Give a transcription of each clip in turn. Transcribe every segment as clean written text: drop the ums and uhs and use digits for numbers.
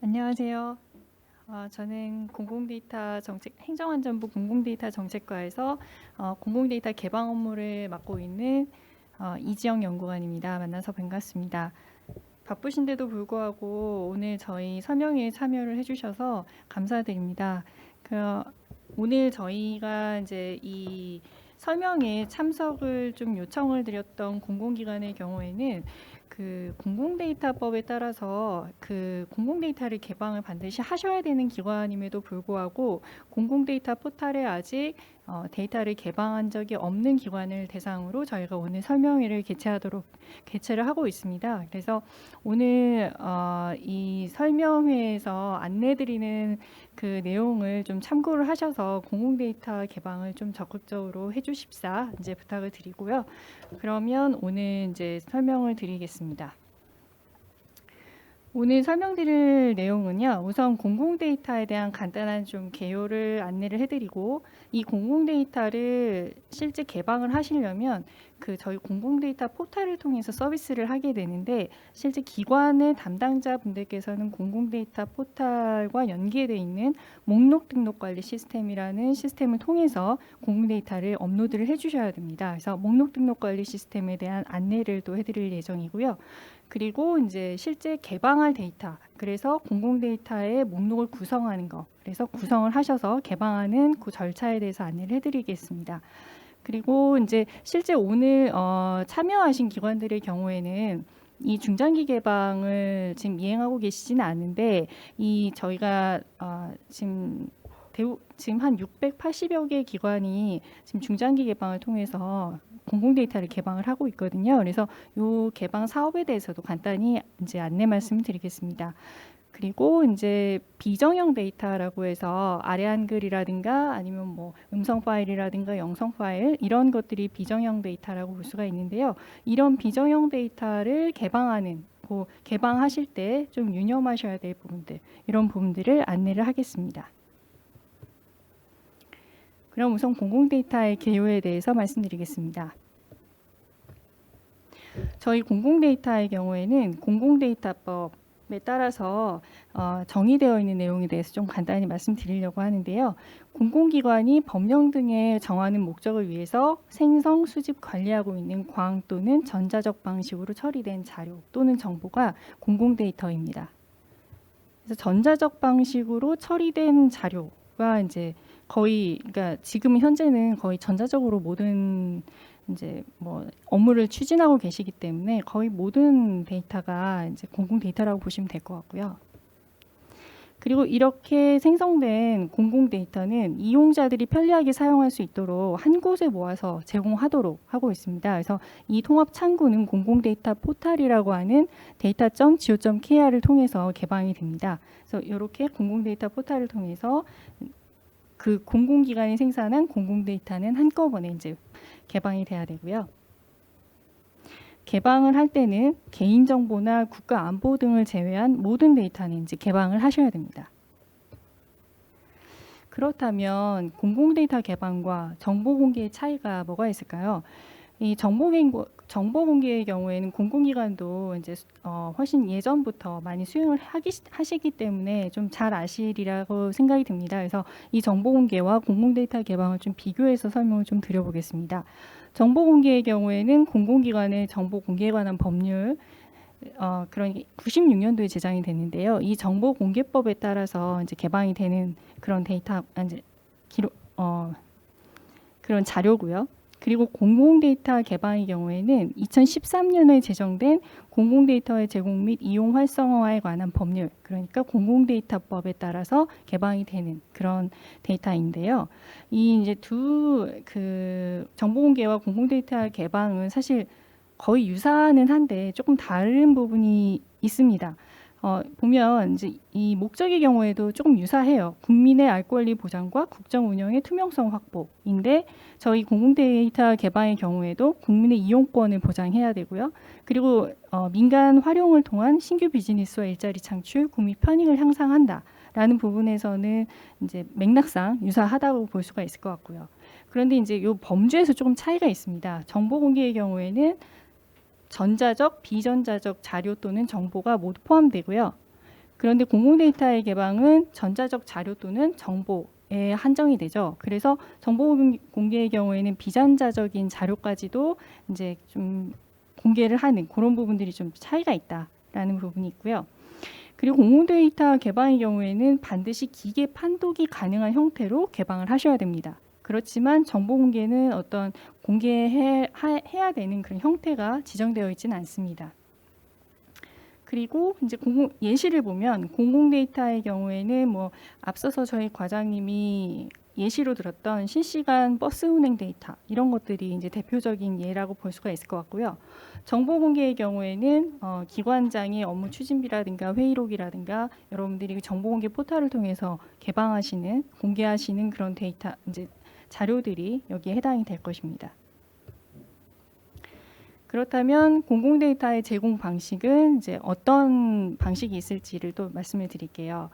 안녕하세요. 저는 공공데이터 정책 행정안전부 공공데이터 정책과에서 공공데이터 개방 업무를 맡고 있는 이지영 연구관입니다. 만나서 반갑습니다. 바쁘신데도 불구하고 오늘 저희 설명회에 참여를 해주셔서 감사드립니다. 오늘 저희가 이제 이 설명에 참석을 좀 요청을 드렸던 공공기관의 경우에는 그 공공데이터법에 따라서 그 공공데이터를 개방을 반드시 하셔야 되는 기관임에도 불구하고 공공데이터 포털에 아직 데이터를 개방한 적이 없는 기관을 대상으로 저희가 오늘 설명회를 개최를 하고 있습니다. 그래서 오늘 이 설명회에서 안내드리는 그 내용을 좀 참고를 하셔서 공공데이터 개방을 좀 적극적으로 해주십사 이제 부탁을 드리고요. 그러면 오늘 이제 설명을 드리겠습니다. 오늘 설명드릴 내용은요. 우선 공공데이터에 대한 간단한 좀 개요를 안내를 해드리고 이 공공데이터를 실제 개방을 하시려면 그 저희 공공데이터 포털을 통해서 서비스를 하게 되는데 실제 기관의 담당자 분들께서는 공공데이터 포털과 연계되어 있는 목록 등록 관리 시스템이라는 시스템을 통해서 공공데이터를 업로드를 해주셔야 됩니다. 그래서 목록 등록 관리 시스템에 대한 안내를 또 해드릴 예정이고요. 그리고 이제 실제 개방할 데이터, 그래서 공공데이터의 목록을 구성하는 거, 그래서 구성을 하셔서 개방하는 그 절차에 대해서 안내를 해드리겠습니다. 그리고 이제 실제 오늘 참여하신 기관들의 경우에는 이 중장기 개방을 지금 이행하고 계시지는 않은데 이 저희가 지금 한 680여 개 기관이 지금 중장기 개방을 통해서 공공데이터를 개방을 하고 있거든요. 그래서 이 개방 사업에 대해서도 간단히 이제 안내 말씀드리겠습니다. 그리고 이제 비정형 데이터라고 해서 아래 한글이라든가 아니면 뭐 음성 파일이라든가 영상 파일 이런 것들이 비정형 데이터라고 볼 수가 있는데요. 이런 비정형 데이터를 개방하실 때 좀 유념하셔야 될 부분들, 이런 부분들을 안내를 하겠습니다. 그럼 우선 공공데이터의 개요에 대해서 말씀드리겠습니다. 저희 공공데이터의 경우에는 공공데이터법에 따라서 정의되어 있는 내용에 대해서 좀 간단히 말씀드리려고 하는데요. 공공기관이 법령 등에 정하는 목적을 위해서 생성, 수집, 관리하고 있는 광 또는 전자적 방식으로 처리된 자료 또는 정보가 공공데이터입니다. 그래서 전자적 방식으로 처리된 자료가 이제 그러니까 지금 현재는 거의 전자적으로 모든 이제 뭐 업무를 추진하고 계시기 때문에 거의 모든 데이터가 이제 공공 데이터라고 보시면 될 것 같고요. 그리고 이렇게 생성된 공공 데이터는 이용자들이 편리하게 사용할 수 있도록 한 곳에 모아서 제공하도록 하고 있습니다. 그래서 이 통합 창구는 공공 데이터 포털이라고 하는 data.go.kr을 통해서 개방이 됩니다. 그래서 이렇게 공공 데이터 포털을 통해서 그 공공기관이 생산한 공공 데이터는 한꺼번에 이제 개방이 돼야 되고요. 개방을 할 때는 개인정보나 국가안보 등을 제외한 모든 데이터는 이제 개방을 하셔야 됩니다. 그렇다면 공공데이터 개방과 정보 공개의 차이가 뭐가 있을까요? 이 정보 공개의 경우에는 공공기관도 이제 훨씬 예전부터 많이 수행을 하시기 때문에 좀 잘 아시리라고 생각이 듭니다. 그래서 이 정보 공개와 공공데이터 개방을 좀 비교해서 설명을 좀 드려보겠습니다. 정보 공개의 경우에는 공공기관의 정보 공개에 관한 법률 그러니까 96년도에 제정이 됐는데요. 이 정보 공개법에 따라서 이제 개방이 되는 그런 데이터 이제 그런 자료고요. 그리고 공공데이터 개방의 경우에는 2013년에 제정된 공공데이터의 제공 및 이용 활성화에 관한 법률, 그러니까 공공데이터법에 따라서 개방이 되는 그런 데이터인데요. 이 이제 그 정보공개와 공공데이터 개방은 사실 거의 유사는 한데 조금 다른 부분이 있습니다. 보면 이제 이 목적의 경우에도 조금 유사해요. 국민의 알 권리 보장과 국정 운영의 투명성 확보인데 저희 공공데이터 개방의 경우에도 국민의 이용권을 보장해야 되고요. 그리고 민간 활용을 통한 신규 비즈니스와 일자리 창출, 국민 편익을 향상한다라는 부분에서는 이제 맥락상 유사하다고 볼 수가 있을 것 같고요. 그런데 이제 이 범주에서 조금 차이가 있습니다. 정보 공개의 경우에는 전자적, 비전자적 자료 또는 정보가 모두 포함되고요. 그런데 공공 데이터의 개방은 전자적 자료 또는 정보에 한정이 되죠. 그래서 정보 공개의 경우에는 비전자적인 자료까지도 이제 좀 공개를 하는 그런 부분들이 좀 차이가 있다라는 부분이 있고요. 그리고 공공 데이터 개방의 경우에는 반드시 기계 판독이 가능한 형태로 개방을 하셔야 됩니다. 그렇지만 정보 공개는 어떤 공개해야 되는 그런 형태가 지정되어 있지는 않습니다. 그리고 이제 예시를 보면 공공 데이터의 경우에는 뭐 앞서서 저희 과장님이 예시로 들었던 실시간 버스 운행 데이터 이런 것들이 이제 대표적인 예라고 볼 수가 있을 것 같고요. 정보 공개의 경우에는 기관장의 업무 추진비라든가 회의록이라든가 여러분들이 정보 공개 포털을 통해서 공개하시는 그런 데이터 이제 자료들이 여기에 해당이 될 것입니다. 그렇다면 공공 데이터의 제공 방식은 이제 어떤 방식이 있을지를 또 말씀을 드릴게요.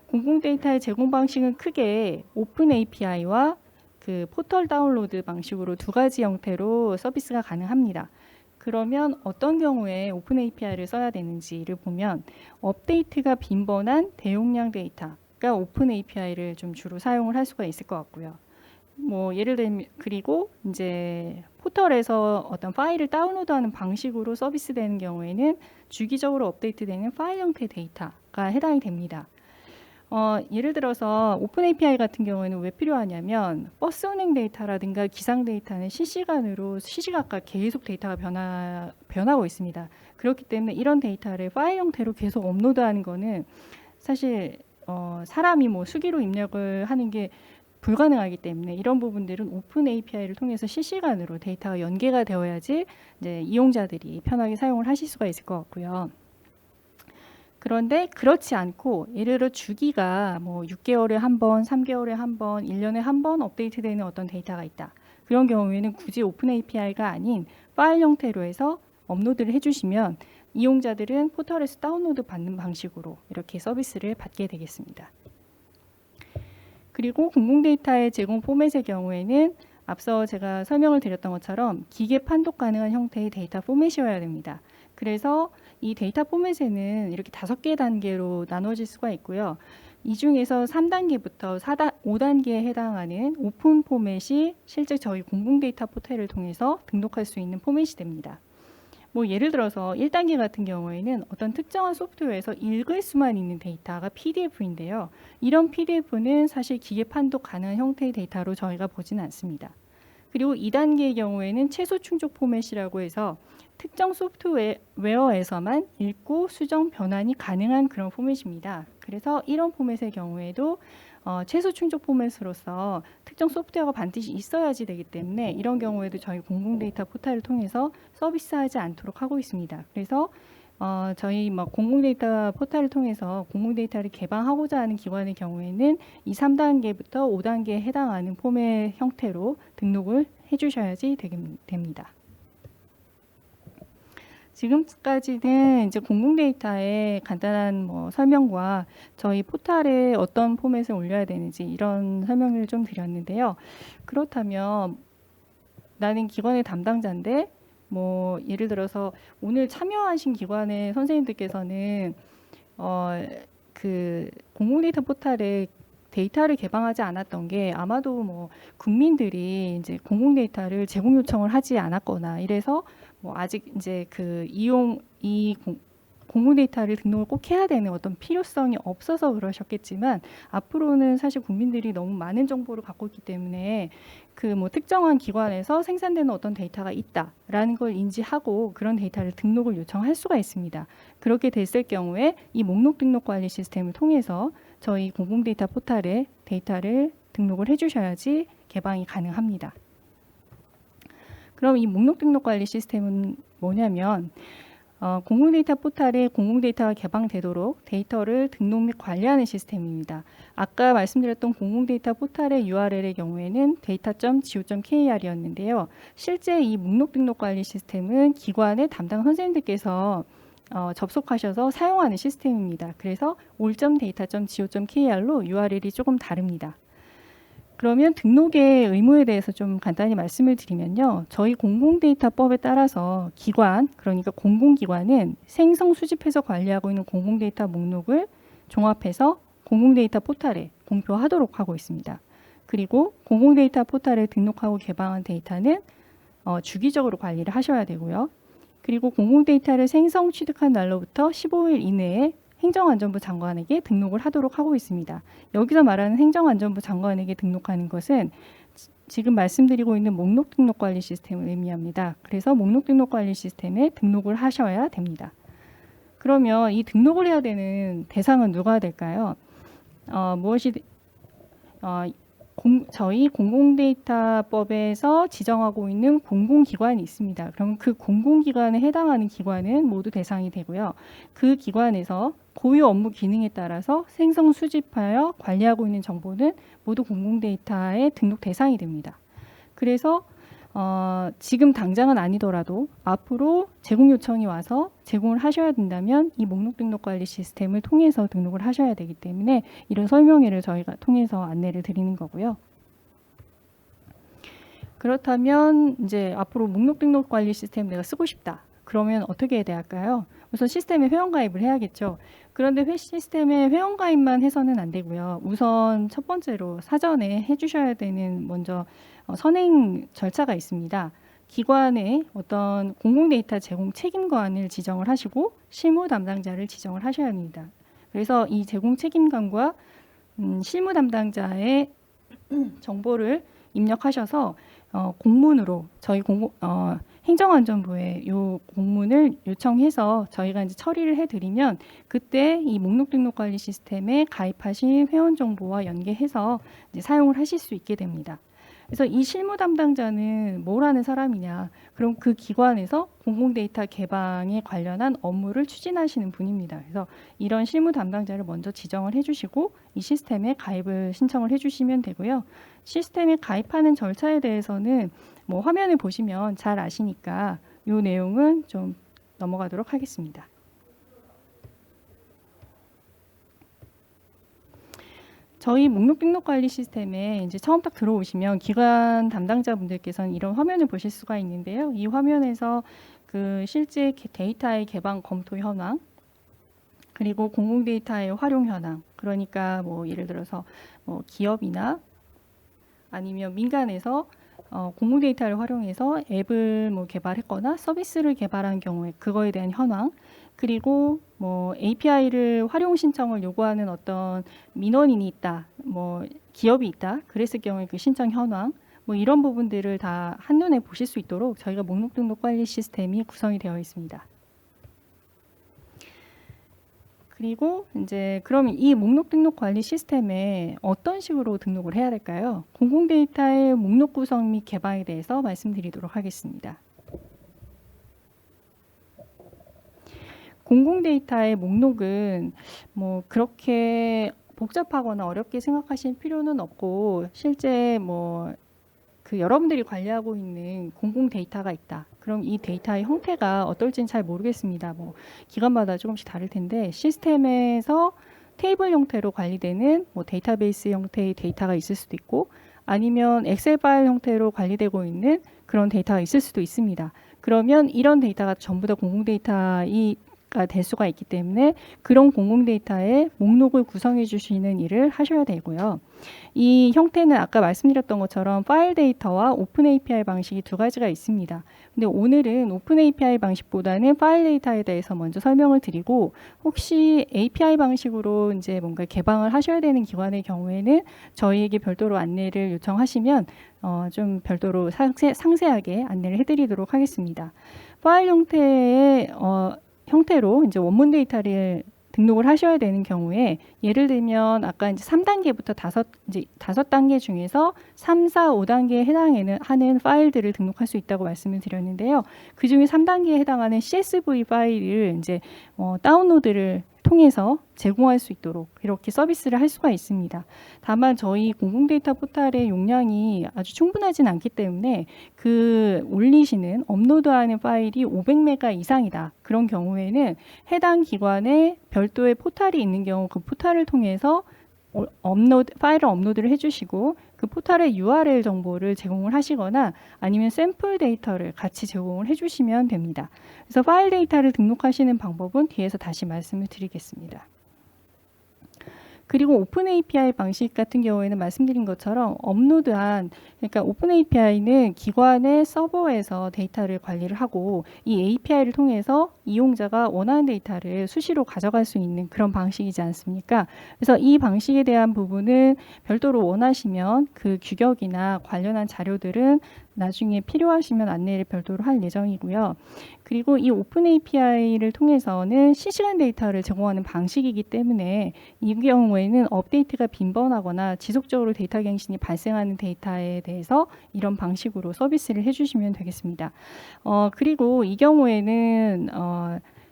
공공 데이터의 제공 방식은 크게 오픈 API와 그 포털 다운로드 방식으로 두 가지 형태로 서비스가 가능합니다. 그러면 어떤 경우에 오픈 API를 써야 되는지를 보면 업데이트가 빈번한 대용량 데이터가 오픈 API를 좀 주로 사용을 할 수가 있을 것 같고요. 뭐 예를 들면 그리고 이제 포털에서 어떤 파일을 다운로드하는 방식으로 서비스되는 경우에는 주기적으로 업데이트되는 파일 형태 데이터가 해당이 됩니다. 예를 들어서 오픈 API 같은 경우에는 왜 필요하냐면 버스 운행 데이터라든가 기상 데이터는 시시각각 계속 데이터가 변하고 있습니다. 그렇기 때문에 이런 데이터를 파일 형태로 계속 업로드하는 거는 사실 사람이 뭐 수기로 입력을 하는 게 불가능하기 때문에 이런 부분들은 오픈 API를 통해서 실시간으로 데이터가 연계가 되어야지 이제 이용자들이 편하게 사용을 하실 수가 있을 것 같고요. 그런데 그렇지 않고 예를 들어 주기가 뭐 6개월에 한 번, 3개월에 한 번, 1년에 한 번 업데이트되는 어떤 데이터가 있다. 그런 경우에는 굳이 오픈 API가 아닌 파일 형태로 해서 업로드를 해주시면 이용자들은 포털에서 다운로드 받는 방식으로 이렇게 서비스를 받게 되겠습니다. 그리고 공공 데이터의 제공 포맷의 경우에는 앞서 제가 설명을 드렸던 것처럼 기계 판독 가능한 형태의 데이터 포맷이어야 됩니다. 그래서 이 데이터 포맷에는 이렇게 5개 단계로 나눠질 수가 있고요. 이 중에서 3단계부터 5단계에 해당하는 오픈 포맷이 실제 저희 공공 데이터 포털을 통해서 등록할 수 있는 포맷이 됩니다. 뭐 예를 들어서 1단계 같은 경우에는 어떤 특정한 소프트웨어에서 읽을 수만 있는 데이터가 PDF인데요. 이런 PDF는 사실 기계 판독 가능한 형태의 데이터로 저희가 보지는 않습니다. 그리고 2단계의 경우에는 최소 충족 포맷이라고 해서 특정 소프트웨어에서만 읽고 수정 변환이 가능한 그런 포맷입니다. 그래서 이런 포맷의 경우에도 최소 충족 포맷으로서 특정 소프트웨어가 반드시 있어야지 되기 때문에 이런 경우에도 저희 공공 데이터 포털을 통해서 서비스하지 않도록 하고 있습니다. 그래서 저희 공공 데이터 포털을 통해서 공공 데이터를 개방하고자 하는 기관의 경우에는 이 3단계부터 5단계에 해당하는 포맷 형태로 등록을 해주셔야지 됩니다. 지금까지는 이제 공공 데이터의 간단한 설명과 저희 포털에 어떤 포맷을 올려야 되는지 이런 설명을 좀 드렸는데요. 그렇다면 나는 기관의 담당자인데 예를 들어서 오늘 참여하신 기관의 선생님들께서는 그 공공 데이터 포털에 데이터를 개방하지 않았던 게 아마도 국민들이 이제 공공 데이터를 제공 요청을 하지 않았거나 이래서 아직 이제 공공 데이터를 등록을 꼭 해야 되는 어떤 필요성이 없어서 그러셨겠지만 앞으로는 사실 국민들이 너무 많은 정보를 갖고 있기 때문에 특정한 기관에서 생산되는 어떤 데이터가 있다라는 걸 인지하고 그런 데이터를 등록을 요청할 수가 있습니다. 그렇게 됐을 경우에 이 목록 등록 관리 시스템을 통해서 저희 공공 데이터 포털에 데이터를 등록을 해주셔야지 개방이 가능합니다. 그럼 이 목록 등록 관리 시스템은 뭐냐면 공공 데이터 포털에 공공 데이터가 개방되도록 데이터를 등록 및 관리하는 시스템입니다. 아까 말씀드렸던 공공 데이터 포털의 URL의 경우에는 data.go.kr이었는데요. 실제 이 목록 등록 관리 시스템은 기관의 담당 선생님들께서 접속하셔서 사용하는 시스템입니다. 그래서 올.data.go.kr로 URL이 조금 다릅니다. 그러면 등록의 의무에 대해서 좀 간단히 말씀을 드리면요. 저희 공공데이터법에 따라서 기관, 그러니까 공공기관은 생성 수집해서 관리하고 있는 공공데이터 목록을 종합해서 공공데이터 포털에 공표하도록 하고 있습니다. 그리고 공공데이터 포털에 등록하고 개방한 데이터는 주기적으로 관리를 하셔야 되고요. 그리고 공공데이터를 생성 취득한 날로부터 15일 이내에 행정안전부 장관에게 등록을 하도록 하고 있습니다. 여기서 말하는 행정안전부 장관에게 등록하는 것은 지금 말씀드리고 있는 목록 등록 관리 시스템을 의미합니다. 그래서 목록 등록 관리 시스템에 등록을 하셔야 됩니다. 그러면 이 등록을 해야 되는 대상은 누가 될까요? 저희 공공데이터법에서 지정하고 있는 공공기관이 있습니다. 그럼 그 공공기관에 해당하는 기관은 모두 대상이 되고요. 그 기관에서 고유 업무 기능에 따라서 생성 수집하여 관리하고 있는 정보는 모두 공공데이터의 등록 대상이 됩니다. 그래서 지금 당장은 아니더라도 앞으로 제공 요청이 와서 제공을 하셔야 된다면 이 목록 등록 관리 시스템을 통해서 등록을 하셔야 되기 때문에 이런 설명회를 저희가 통해서 안내를 드리는 거고요. 그렇다면 이제 앞으로 목록 등록 관리 시스템 내가 쓰고 싶다. 그러면 어떻게 해야 할까요? 우선 시스템에 회원가입을 해야겠죠. 그런데 시스템에 회원가입만 해서는 안 되고요. 우선 첫 번째로 사전에 해주셔야 되는 먼저 선행 절차가 있습니다. 기관의 어떤 공공데이터 제공 책임관을 지정을 하시고 실무 담당자를 지정을 하셔야 합니다. 그래서 이 제공 책임관과 실무 담당자의 정보를 입력하셔서 공문으로 저희 행정안전부에 이 공문을 요청해서 저희가 이제 처리를 해드리면 그때 이 목록 등록 관리 시스템에 가입하신 회원 정보와 연계해서 이제 사용을 하실 수 있게 됩니다. 그래서 이 실무 담당자는 뭘 하는 사람이냐? 그럼 그 기관에서 공공데이터 개방에 관련한 업무를 추진하시는 분입니다. 그래서 이런 실무 담당자를 먼저 지정을 해주시고 이 시스템에 가입을 신청을 해주시면 되고요. 시스템에 가입하는 절차에 대해서는 뭐 화면을 보시면 잘 아시니까 이 내용은 좀 넘어가도록 하겠습니다. 저희 목록 등록 관리 시스템에 이제 처음 딱 들어오시면 기관 담당자분들께서는 이런 화면을 보실 수가 있는데요. 이 화면에서 그 실제 데이터의 개방 검토 현황, 그리고 공공데이터의 활용 현황, 그러니까 뭐 예를 들어서 뭐 기업이나 아니면 민간에서 공공데이터를 활용해서 앱을 뭐 개발했거나 서비스를 개발한 경우에 그거에 대한 현황, 그리고 뭐 API를 활용 신청을 요구하는 어떤 민원인이 있다, 뭐 기업이 있다, 그랬을 경우에 그 신청 현황, 뭐 이런 부분들을 다 한눈에 보실 수 있도록 저희가 목록 등록 관리 시스템이 구성이 되어 있습니다. 그리고 이제 그럼 이 목록 등록 관리 시스템에 어떤 식으로 등록을 해야 될까요? 공공데이터의 목록 구성 및 개방에 대해서 말씀드리도록 하겠습니다. 공공데이터의 목록은 뭐 그렇게 복잡하거나 어렵게 생각하실 필요는 없고 실제 뭐 그 여러분들이 관리하고 있는 공공데이터가 있다. 그럼 이 데이터의 형태가 어떨지는 잘 모르겠습니다. 뭐 기관마다 조금씩 다를 텐데 시스템에서 테이블 형태로 관리되는 뭐 데이터베이스 형태의 데이터가 있을 수도 있고 아니면 엑셀 파일 형태로 관리되고 있는 그런 데이터가 있을 수도 있습니다. 그러면 이런 데이터가 전부 다 공공데이터가 될 수가 있기 때문에 그런 공공데이터의 목록을 구성해 주시는 일을 하셔야 되고요. 이 형태는 아까 말씀드렸던 것처럼 파일 데이터와 오픈 API 방식이 두 가지가 있습니다. 근데 오늘은 오픈 API 방식보다는 파일 데이터에 대해서 먼저 설명을 드리고 혹시 API 방식으로 이제 뭔가 개방을 하셔야 되는 기관의 경우에는 저희에게 별도로 안내를 요청하시면 좀 별도로 상세하게 안내를 해드리도록 하겠습니다. 파일 형태로 이제 원문 데이터를 등록을 하셔야 되는 경우에 예를 들면 아까 이제 3단계부터 5단계 중에서 3, 4, 5단계에 하는 파일들을 등록할 수 있다고 말씀을 드렸는데요. 그 중에 3단계에 해당하는 CSV 파일을 이제 다운로드를 통해서 제공할 수 있도록 이렇게 서비스를 할 수가 있습니다. 다만 저희 공공데이터 포털의 용량이 아주 충분하진 않기 때문에 그 올리시는 업로드하는 파일이 500메가 이상이다. 그런 경우에는 해당 기관에 별도의 포털이 있는 경우 그 포털을 통해서 파일을 업로드를 해주시고 그 포털의 URL 정보를 제공을 하시거나 아니면 샘플 데이터를 같이 제공을 해주시면 됩니다. 그래서 파일 데이터를 등록하시는 방법은 뒤에서 다시 말씀을 드리겠습니다. 그리고 오픈 API 방식 같은 경우에는 말씀드린 것처럼 그러니까 오픈 API는 기관의 서버에서 데이터를 관리를 하고 이 API를 통해서 이용자가 원하는 데이터를 수시로 가져갈 수 있는 그런 방식이지 않습니까? 그래서 이 방식에 대한 부분은 별도로 원하시면 그 규격이나 관련한 자료들은 나중에 필요하시면 안내를 별도로 할 예정이고요. 그리고 이 오픈 API를 통해서는 실시간 데이터를 제공하는 방식이기 때문에 이 경우에는 업데이트가 빈번하거나 지속적으로 데이터 갱신이 발생하는 데이터에 대해서 이런 방식으로 서비스를 해주시면 되겠습니다. 그리고 이 경우에는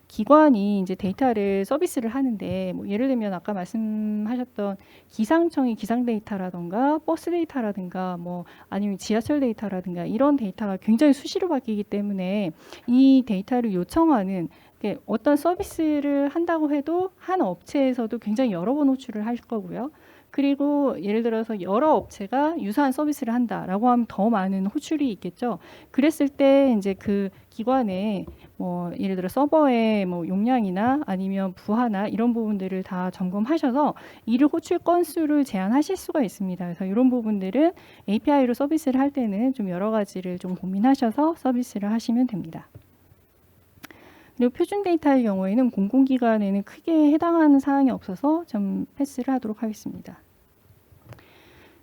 기관이 이제 데이터를 서비스를 하는데 뭐 예를 들면 아까 말씀하셨던 기상청의 기상 데이터라든가 버스 데이터라든가 뭐 아니면 지하철 데이터라든가 이런 데이터가 굉장히 수시로 바뀌기 때문에 이 데이터를 요청하는 어떤 서비스를 한다고 해도 한 업체에서도 굉장히 여러 번 호출을 할 거고요. 그리고 예를 들어서 여러 업체가 유사한 서비스를 한다라고 하면 더 많은 호출이 있겠죠. 그랬을 때 이제 그 기관에 뭐 예를 들어 서버의 뭐 용량이나 아니면 부하나 이런 부분들을 다 점검하셔서 이를 호출 건수를 제한하실 수가 있습니다. 그래서 이런 부분들은 API로 서비스를 할 때는 좀 여러 가지를 좀 고민하셔서 서비스를 하시면 됩니다. 그리고 표준 데이터의 경우에는 공공기관에는 크게 해당하는 사항이 없어서 좀 패스를 하도록 하겠습니다.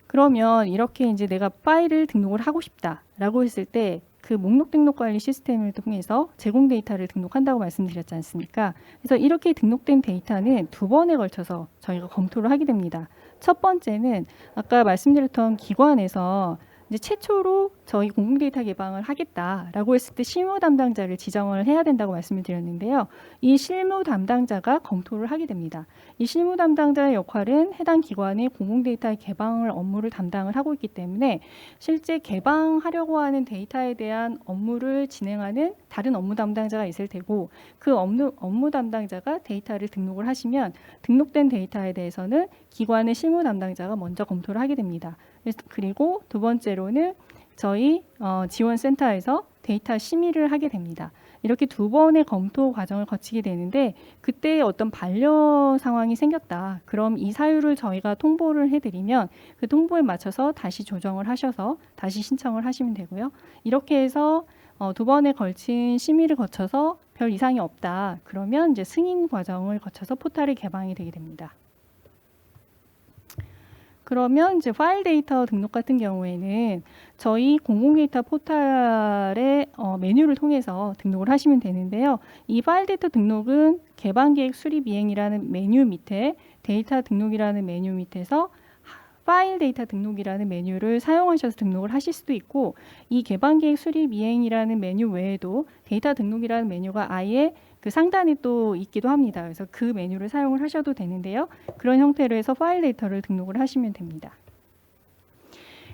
그러면 이렇게 이제 내가 파일을 등록을 하고 싶다라고 했을 때 그 목록 등록 관리 시스템을 통해서 제공 데이터를 등록한다고 말씀드렸지 않습니까? 그래서 이렇게 등록된 데이터는 두 번에 걸쳐서 저희가 검토를 하게 됩니다. 첫 번째는 아까 말씀드렸던 기관에서 이제 최초로 저희 공공 데이터 개방을 하겠다라고 했을 때 실무 담당자를 지정을 해야 된다고 말씀을 드렸는데요. 이 실무 담당자가 검토를 하게 됩니다. 이 실무 담당자의 역할은 해당 기관의 공공 데이터 개방을 업무를 담당을 하고 있기 때문에 실제 개방하려고 하는 데이터에 대한 업무를 진행하는 다른 업무 담당자가 있을 테고 그 업무 담당자가 데이터를 등록을 하시면 등록된 데이터에 대해서는 기관의 실무 담당자가 먼저 검토를 하게 됩니다. 그리고 두 번째로는 저희 지원센터에서 데이터 심의를 하게 됩니다. 이렇게 두 번의 검토 과정을 거치게 되는데 그때 어떤 반려 상황이 생겼다. 그럼 이 사유를 저희가 통보를 해드리면 그 통보에 맞춰서 다시 조정을 하셔서 다시 신청을 하시면 되고요. 이렇게 해서 두 번에 걸친 심의를 거쳐서 별 이상이 없다. 그러면 이제 승인 과정을 거쳐서 포털이 개방이 되게 됩니다. 그러면 이제 파일 데이터 등록 같은 경우에는 저희 공공 데이터 포털의 메뉴를 통해서 등록을 하시면 되는데요. 이 파일 데이터 등록은 개방 계획 수립 이행이라는 메뉴 밑에 데이터 등록이라는 메뉴 밑에서 파일 데이터 등록이라는 메뉴를 사용하셔서 등록을 하실 수도 있고 이 개방 계획 수립 이행이라는 메뉴 외에도 데이터 등록이라는 메뉴가 아예 그 상단에 또 있기도 합니다. 그래서 그 메뉴를 사용을 하셔도 되는데요. 그런 형태로 해서 파일 데이터를 등록을 하시면 됩니다.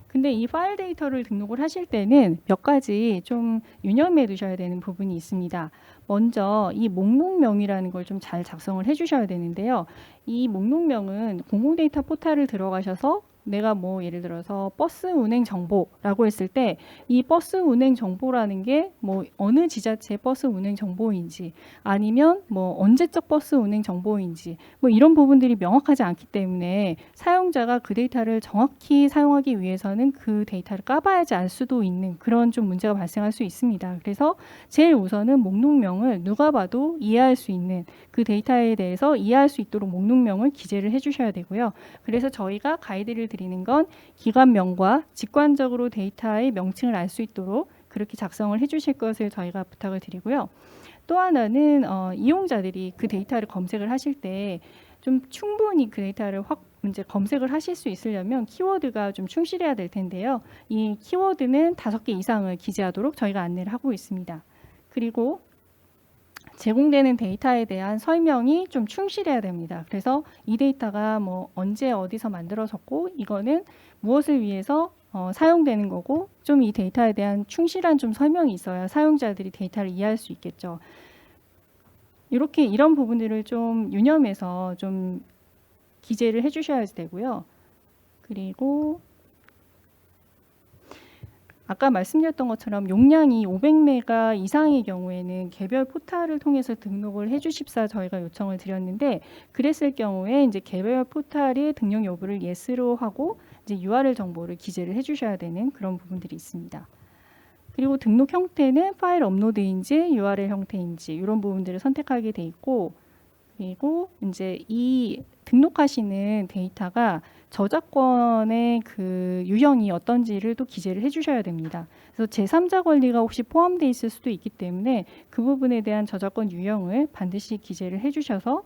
근데 이 파일 데이터를 등록을 하실 때는 몇 가지 좀 유념해 두셔야 되는 부분이 있습니다. 먼저 이 목록명이라는 걸 좀 잘 작성을 해 주셔야 되는데요. 이 목록명은 공공 데이터 포털을 들어가셔서 내가 뭐 예를 들어서 버스 운행 정보라고 했을 때 이 버스 운행 정보라는 게 뭐 어느 지자체 버스 운행 정보인지 아니면 뭐 언제적 버스 운행 정보인지 뭐 이런 부분들이 명확하지 않기 때문에 사용자가 그 데이터를 정확히 사용하기 위해서는 그 데이터를 까봐야지 알 수도 있는 그런 좀 문제가 발생할 수 있습니다. 그래서 제일 우선은 목록명을 누가 봐도 이해할 수 있는 그 데이터에 대해서 이해할 수 있도록 목록명을 기재를 해주셔야 되고요. 그래서 저희가 가이드를 드리는 건 기관명과 직관적으로 데이터의 명칭을 알 수 있도록 그렇게 작성을 해주실 것을 저희가 부탁을 드리고요. 또 하나는 이용자들이 그 데이터를 검색을 하실 때 좀 충분히 그 데이터를 이제 검색을 하실 수 있으려면 키워드가 좀 충실해야 될 텐데요. 이 키워드는 5개 이상을 기재하도록 저희가 안내를 하고 있습니다. 그리고 제공되는 데이터에 대한 설명이 좀 충실해야 됩니다. 그래서 이 데이터가 뭐 언제 어디서 만들어졌고 이거는 무엇을 위해서 사용되는 거고 좀 이 데이터에 대한 충실한 좀 설명이 있어야 사용자들이 데이터를 이해할 수 이런 부분들을 좀 유념해서 좀 기재를 해주셔야 되고요. 그리고 아까 말씀드렸던 것처럼 용량이 500메가 이상의 경우에는 개별 포탈을 통해서 등록을 해주십사 저희가 요청을 드렸는데, 그랬을 경우에 이제 개별 포탈의 등록 여부를 yes로 하고 이제 URL 정보를 기재를 해주셔야 되는 그런 부분들이 있습니다. 그리고 등록 형태는 파일 업로드인지 URL 형태인지 이런 부분들을 선택하게 돼 있고, 그리고 이제 이 등록하시는 데이터가 저작권의 그 유형이 어떤지를 또 기재를 해주셔야 됩니다. 그래서 제3자 권리가 혹시 포함되어 있을 수도 있기 때문에 그 부분에 대한 저작권 유형을 반드시 기재를 해주셔서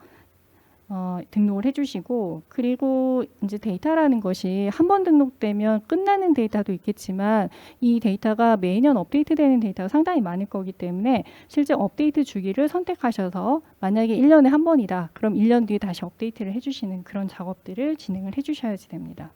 등록을 해주시고, 그리고 이제 데이터라는 것이 한 번 등록되면 끝나는 데이터도 있겠지만 이 데이터가 매년 업데이트되는 데이터가 상당히 많을 거기 때문에 실제 업데이트 주기를 선택하셔서 만약에 1년에 한 번이다 그럼 1년 뒤에 다시 업데이트를 해주시는 그런 작업들을 진행을 해주셔야지 됩니다.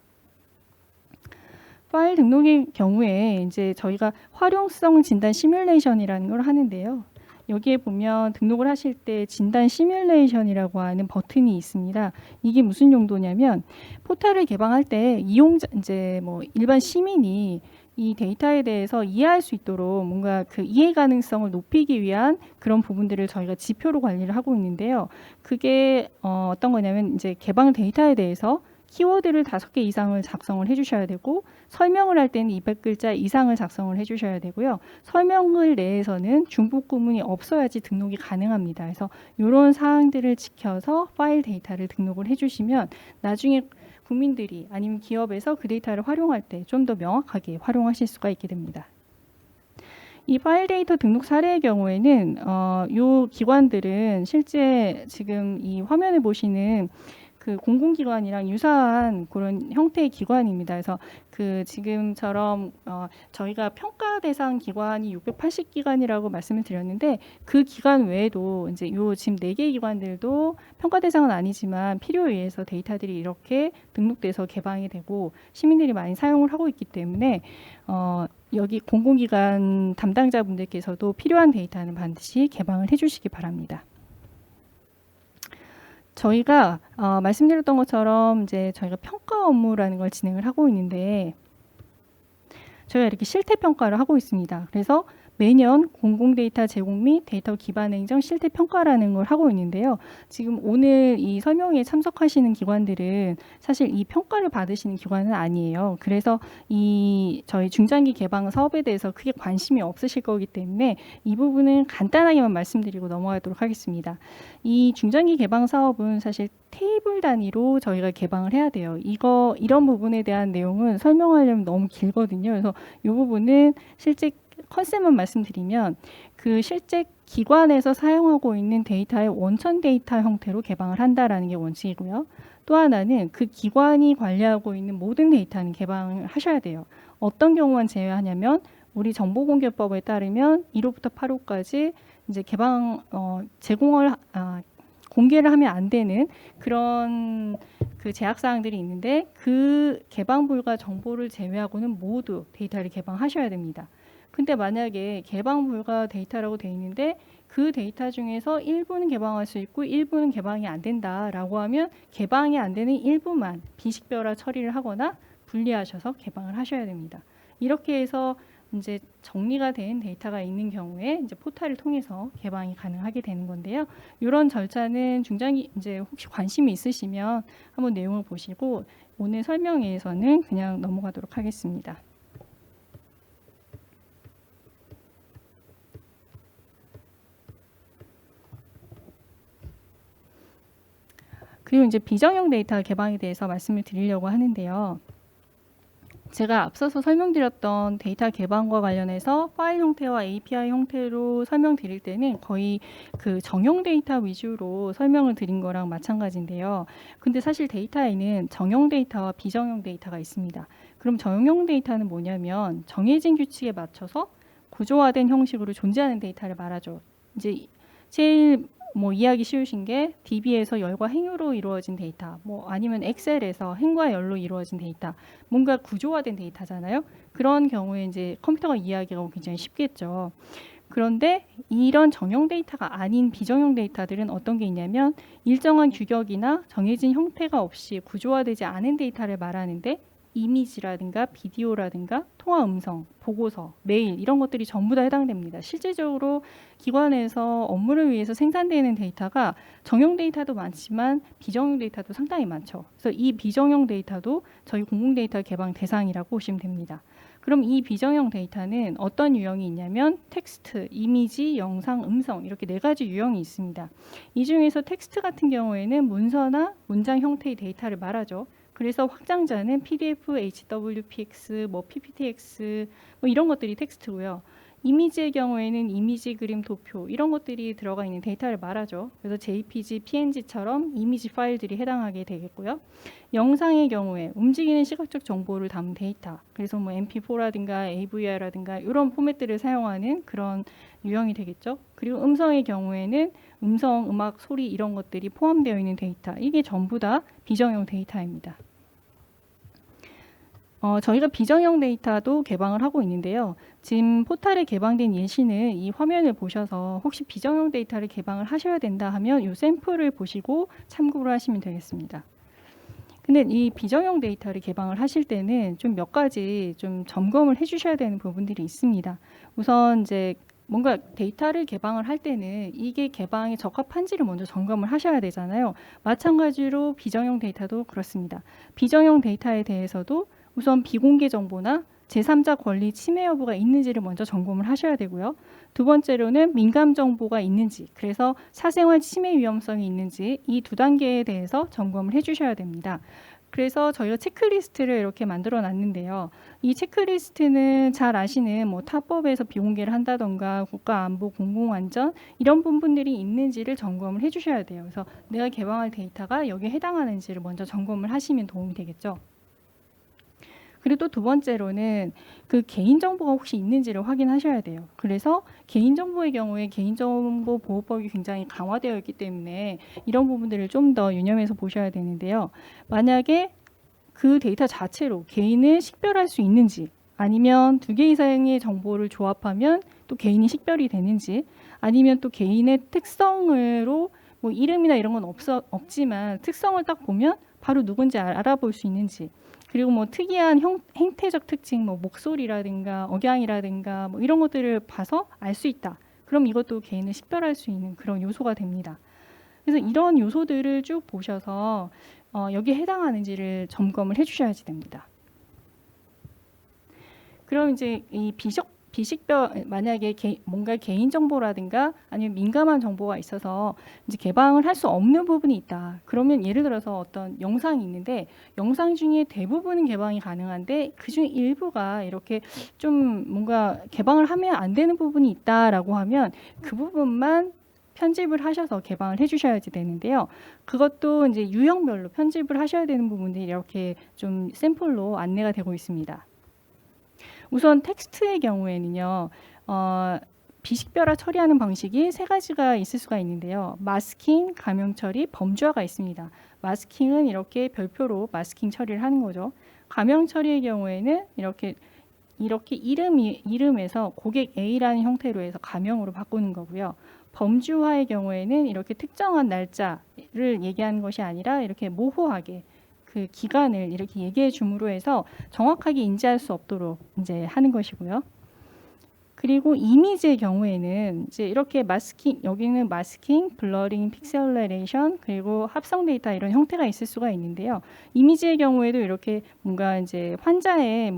파일 등록의 경우에 이제 저희가 활용성 진단 시뮬레이션이라는 걸 하는데요. 여기에 보면 등록을 하실 때 진단 시뮬레이션이라고 하는 버튼이 있습니다. 이게 무슨 용도냐면 포탈을 개방할 때 이용자, 이제 뭐 일반 시민이 이 데이터에 대해서 이해할 수 있도록 뭔가 그 이해 가능성을 높이기 위한 그런 부분들을 저희가 지표로 관리를 하고 있는데요. 그게 어떤 거냐면 이제 개방 데이터에 대해서 키워드를 5개 이상을 작성을 해주셔야 되고, 설명을 할 때는 200글자 이상을 작성을 해주셔야 되고요. 설명글 내에서는 중복 구문이 없어야지 등록이 가능합니다. 그래서 이런 사항들을 지켜서 파일 데이터를 등록을 해주시면 나중에 국민들이 아니면 기업에서 그 데이터를 활용할 때 좀 더 명확하게 활용하실 수가 있게 됩니다. 이 파일 데이터 등록 사례의 경우에는 이 기관들은 실제 지금 이 화면에 보시는 그 공공기관이랑 유사한 그런 형태의 기관입니다. 그래서 그 지금처럼 저희가 평가 대상 기관이 680기관이라고 말씀을 드렸는데, 그 기관 외에도 이제 요 지금 4개 기관들도 평가 대상은 아니지만 필요에 의해서 데이터들이 이렇게 등록돼서 개방이 되고 시민들이 많이 사용을 하고 있기 때문에 여기 공공기관 담당자분들께서도 필요한 데이터는 반드시 개방을 해주시기 바랍니다. 저희가 말씀드렸던 것처럼 이제 저희가 평가 업무라는 걸 진행을 하고 있는데, 저희가 이렇게 실태 평가를 하고 있습니다. 그래서 매년 공공 데이터 제공 및 데이터 기반 행정 실태 평가라는 걸 하고 있는데요. 지금 오늘 이 설명회에 참석하시는 기관들은 사실 이 평가를 받으시는 기관은 아니에요. 그래서 이 저희 중장기 개방 사업에 대해서 크게 관심이 없으실 거기 때문에 이 부분은 간단하게만 말씀드리고 넘어가도록 하겠습니다. 이 중장기 개방 사업은 사실 테이블 단위로 저희가 개방을 해야 돼요. 이런 부분에 대한 내용은 설명하려면 너무 길거든요. 그래서 이 부분은 실제 컨셉만 말씀드리면 그 실제 기관에서 사용하고 있는 데이터의 원천 데이터 형태로 개방을 한다라는 게 원칙이고요. 또 하나는 그 기관이 관리하고 있는 모든 데이터는 개방을 하셔야 돼요. 어떤 경우만 제외하냐면 우리 정보공개법에 따르면 1호부터 8호까지 이제 제공을 공개를 하면 안 되는 그런 그 제약 사항들이 있는데, 그 개방 불가 정보를 제외하고는 모두 데이터를 개방하셔야 됩니다. 근데 만약에 개방 불가 데이터라고 되어 있는데 그 데이터 중에서 일부는 개방할 수 있고 일부는 개방이 안 된다라고 하면 개방이 안 되는 일부만 비식별화 처리를 하거나 분리하셔서 개방을 하셔야 됩니다. 이렇게 해서 이제 정리가 된 데이터가 있는 경우에 이제 포탈을 통해서 개방이 가능하게 되는 건데요. 이런 절차는 중장기 이제 혹시 관심이 있으시면 한번 내용을 보시고 오늘 설명회에서는 그냥 넘어가도록 하겠습니다. 그리고 이제 비정형 데이터 개방에 대해서 말씀을 드리려고 하는데요. 제가 앞서서 설명드렸던 데이터 개방과 관련해서 파일 형태와 API 형태로 설명드릴 때는 거의 그 정형 데이터 위주로 설명을 드린 거랑 마찬가지인데요. 근데 사실 데이터에는 정형 데이터와 비정형 데이터가 있습니다. 그럼 정형 데이터는 뭐냐면 정해진 규칙에 맞춰서 구조화된 형식으로 존재하는 데이터를 말하죠. 이제 제일 이해하기 쉬우신 게 DB에서 열과 행으로 이루어진 데이터, 아니면 엑셀에서 행과 열로 이루어진 데이터, 뭔가 구조화된 데이터잖아요. 그런 경우에 이제 컴퓨터가 이해하기가 굉장히 쉽겠죠. 그런데 이런 정형 데이터가 아닌 비정형 데이터들은 어떤 게 있냐면 일정한 규격이나 정해진 형태가 없이 구조화되지 않은 데이터를 말하는데 이미지라든가 비디오라든가 통화 음성, 보고서, 메일 이런 것들이 전부 다 해당됩니다. 실질적으로 기관에서 업무를 위해서 생산되는 데이터가 정형 데이터도 많지만 비정형 데이터도 상당히 많죠. 그래서 이 비정형 데이터도 저희 공공 데이터 개방 대상이라고 보시면 됩니다. 그럼 이 비정형 데이터는 어떤 유형이 있냐면 텍스트, 이미지, 영상, 음성 이렇게 4가지 유형이 있습니다. 이 중에서 텍스트 같은 경우에는 문서나 문장 형태의 데이터를 말하죠. 그래서 확장자는 PDF, HWPX, PPTX 이런 것들이 텍스트고요. 이미지의 경우에는 이미지, 그림, 도표 이런 것들이 들어가 있는 데이터를 말하죠. 그래서 JPG, PNG처럼 이미지 파일들이 해당하게 되겠고요. 영상의 경우에 움직이는 시각적 정보를 담은 데이터. 그래서 MP4라든가 AVR라든가 이런 포맷들을 사용하는 그런 유형이 되겠죠. 그리고 음성의 경우에는 음성, 음악, 소리 이런 것들이 포함되어 있는 데이터. 이게 전부 다 비정형 데이터입니다. 저희가 비정형 데이터도 개방을 하고 있는데요. 지금 포탈에 개방된 예시는 이 화면을 보셔서 혹시 비정형 데이터를 개방을 하셔야 된다 하면 이 샘플을 보시고 참고를 하시면 되겠습니다. 근데 이 비정형 데이터를 개방을 하실 때는 좀 몇 가지 좀 점검을 해주셔야 되는 부분들이 있습니다. 우선 이제 뭔가 데이터를 개방을 할 때는 이게 개방에 적합한지를 먼저 점검을 하셔야 되잖아요. 마찬가지로 비정형 데이터도 그렇습니다. 비정형 데이터에 대해서도 우선 비공개 정보나 제3자 권리 침해 여부가 있는지를 먼저 점검을 하셔야 되고요. 두 번째로는 민감 정보가 있는지, 그래서 사생활 침해 위험성이 있는지 이 2단계에 대해서 점검을 해주셔야 됩니다. 그래서 저희가 체크리스트를 이렇게 만들어 놨는데요. 이 체크리스트는 잘 아시는 타법에서 비공개를 한다던가 국가안보, 공공안전 이런 부분들이 있는지를 점검을 해주셔야 돼요. 그래서 내가 개방할 데이터가 여기에 해당하는지를 먼저 점검을 하시면 도움이 되겠죠. 그리고 또 두 번째로는 그 개인정보가 혹시 있는지를 확인하셔야 돼요. 그래서 개인정보의 경우에 개인정보보호법이 굉장히 강화되어 있기 때문에 이런 부분들을 좀 더 유념해서 보셔야 되는데요. 만약에 그 데이터 자체로 개인을 식별할 수 있는지 아니면 2개 이상의 정보를 조합하면 또 개인이 식별이 되는지 아니면 또 개인의 특성으로 이름이나 이런 건 없지만 특성을 딱 보면 바로 누군지 알아볼 수 있는지 그리고 특이한 행태적 특징, 목소리라든가 억양이라든가 이런 것들을 봐서 알 수 있다. 그럼 이것도 개인을 식별할 수 있는 그런 요소가 됩니다. 그래서 이런 요소들을 쭉 보셔서 여기에 해당하는지를 점검을 해주셔야지 됩니다. 그럼 이제 이 비식별 만약에 뭔가 개인 정보라든가 아니면 민감한 정보가 있어서 이제 개방을 할 수 없는 부분이 있다. 그러면 예를 들어서 어떤 영상이 있는데 영상 중에 대부분은 개방이 가능한데 그중 일부가 이렇게 좀 뭔가 개방을 하면 안 되는 부분이 있다라고 하면 그 부분만 편집을 하셔서 개방을 해주셔야지 되는데요. 그것도 이제 유형별로 편집을 하셔야 되는 부분들이 이렇게 좀 샘플로 안내가 되고 있습니다. 우선 텍스트의 경우에는요. 비식별화 처리하는 방식이 3가지가 있을 수가 있는데요. 마스킹, 가명 처리, 범주화가 있습니다. 마스킹은 이렇게 별표로 마스킹 처리를 하는 거죠. 가명 처리의 경우에는 이렇게 이름에서 고객 A라는 형태로 해서 가명으로 바꾸는 거고요. 범주화의 경우에는 이렇게 특정한 날짜를 얘기하는 것이 아니라 이렇게 모호하게 그 기간을 이렇게 얘기해 줌으로 해서 정확하게 인지할 수 없도록 이제 하는 것이고요. 그리고 이미지의 경우에는 이제 이렇게 마스킹, 여기는 마스킹, 블러링, 픽셀레이션, 그리고 합성 데이터 이런 형태가 있을 수가 있는데요. 이미지의 경우에도 이렇게 뭔가 이제 환자의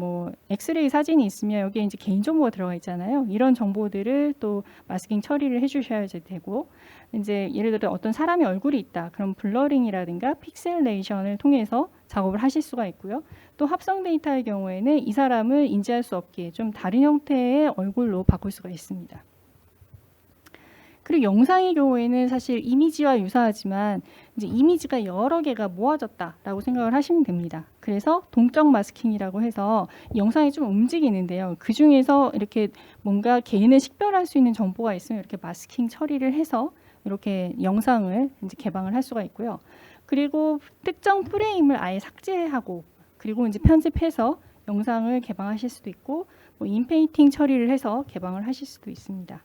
엑스레이 사진이 있으면 여기에 이제 개인정보가 들어가 있잖아요. 이런 정보들을 또 마스킹 처리를 해주셔야 되고, 이제 예를 들어 어떤 사람의 얼굴이 있다. 그럼 블러링이라든가 픽셀레이션을 통해서 작업을 하실 수가 있고요. 또 합성 데이터의 경우에는 이 사람을 인지할 수 없게 좀 다른 형태의 얼굴로 바꿀 수가 있습니다. 그리고 영상의 경우에는 사실 이미지와 유사하지만 이제 이미지가 여러 개가 모아졌다라고 생각을 하시면 됩니다. 그래서 동적 마스킹이라고 해서 영상이 좀 움직이는데요. 그 중에서 이렇게 뭔가 개인을 식별할 수 있는 정보가 있으면 이렇게 마스킹 처리를 해서 이렇게 영상을 이제 개방을 할 수가 있고요. 그리고 특정 프레임을 아예 삭제하고 그리고 이제 편집해서 영상을 개방하실 수도 있고 인페이팅 처리를 해서 개방을 하실 수도 있습니다.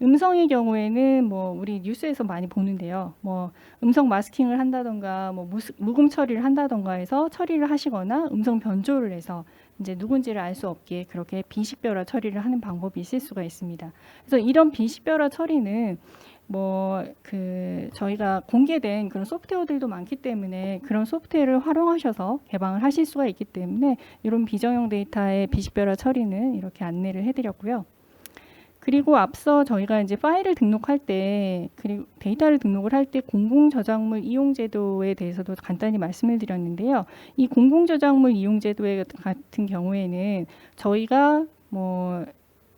음성의 경우에는 뭐 우리 뉴스에서 많이 보는데요. 뭐 음성 마스킹을 한다던가 뭐 무금 처리를 한다던가 해서 처리를 하시거나 음성 변조를 해서 이제 누군지를 알 수 없게 그렇게 비식별화 처리를 하는 방법이 있을 수가 있습니다. 그래서 이런 비식별화 처리는 뭐 저희가 공개된 그런 소프트웨어들도 많기 때문에 그런 소프트웨어를 활용하셔서 개방을 하실 수가 있기 때문에 이런 비정형 데이터의 비식별화 처리는 이렇게 안내를 해드렸고요. 그리고 앞서 저희가 이제 파일을 등록할 때 그리고 데이터를 등록을 할 때 공공저작물 이용제도에 대해서도 간단히 말씀을 드렸는데요. 이 공공저작물 이용제도에 같은 경우에는 저희가 뭐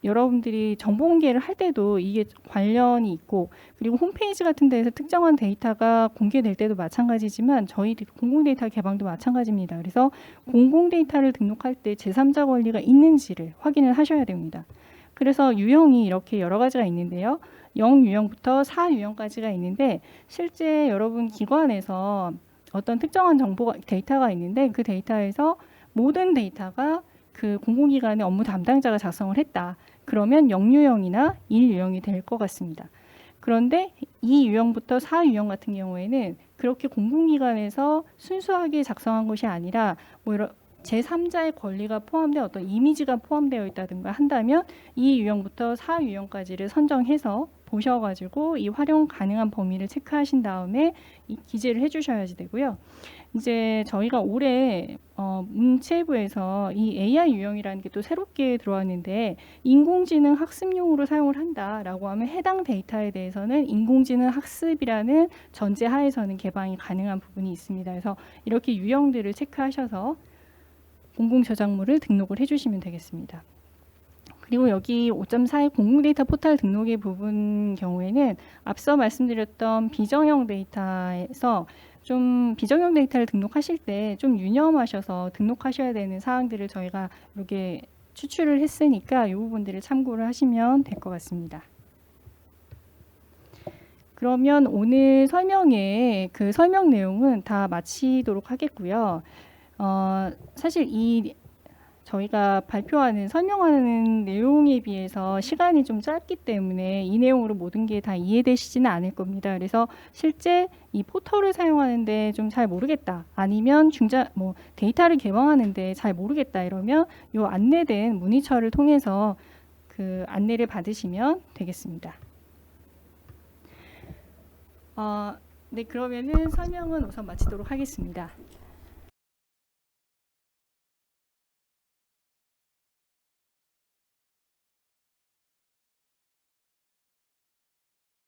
여러분들이 정보 공개를 할 때도 이게 관련이 있고 그리고 홈페이지 같은 데에서 특정한 데이터가 공개될 때도 마찬가지지만 저희 공공 데이터 개방도 마찬가지입니다. 그래서 공공 데이터를 등록할 때 제3자 권리가 있는지를 확인을 하셔야 됩니다. 그래서 유형이 이렇게 여러 가지가 있는데요. 0유형부터 4유형까지가 있는데 실제 여러분 기관에서 어떤 특정한 정보가 데이터가 있는데 그 데이터에서 모든 데이터가 그 공공기관의 업무 담당자가 작성을 했다. 그러면 0유형이나 1유형이 될 것 같습니다. 그런데 2유형부터 4유형 같은 경우에는 그렇게 공공기관에서 순수하게 작성한 것이 아니라 뭐 이런 제3자의 권리가 포함된 어떤 이미지가 포함되어 있다든가 한다면 이 유형부터 4유형까지를 선정해서 보셔가지고 이 활용 가능한 범위를 체크하신 다음에 이 기재를 해주셔야지 되고요. 이제 저희가 올해 문체부에서 이 AI 유형이라는 게 또 새롭게 들어왔는데 인공지능 학습용으로 사용을 한다라고 하면 해당 데이터에 대해서는 인공지능 학습이라는 전제 하에서는 개방이 가능한 부분이 있습니다. 그래서 이렇게 유형들을 체크하셔서 공공저작물을 등록을 해주시면 되겠습니다. 그리고 여기 5.4의 공공데이터 포탈 등록의 부분 경우에는 앞서 말씀드렸던 비정형 데이터에서 좀 비정형 데이터를 등록하실 때 좀 유념하셔서 등록하셔야 되는 사항들을 저희가 이렇게 추출을 했으니까 이 부분들을 참고를 하시면 될 것 같습니다. 그러면 오늘 설명의 그 설명 내용은 다 마치도록 하겠고요. 사실 저희가 발표하는 설명하는 내용에 비해서 시간이 좀 짧기 때문에 이 내용으로 모든 게 다 이해되시지는 않을 겁니다. 그래서 실제 이 포털을 사용하는데 좀 잘 모르겠다 아니면 데이터를 개방하는데 잘 모르겠다 이러면 이 안내된 문의처를 통해서 그 안내를 받으시면 되겠습니다. 네, 그러면은 설명은 우선 마치도록 하겠습니다.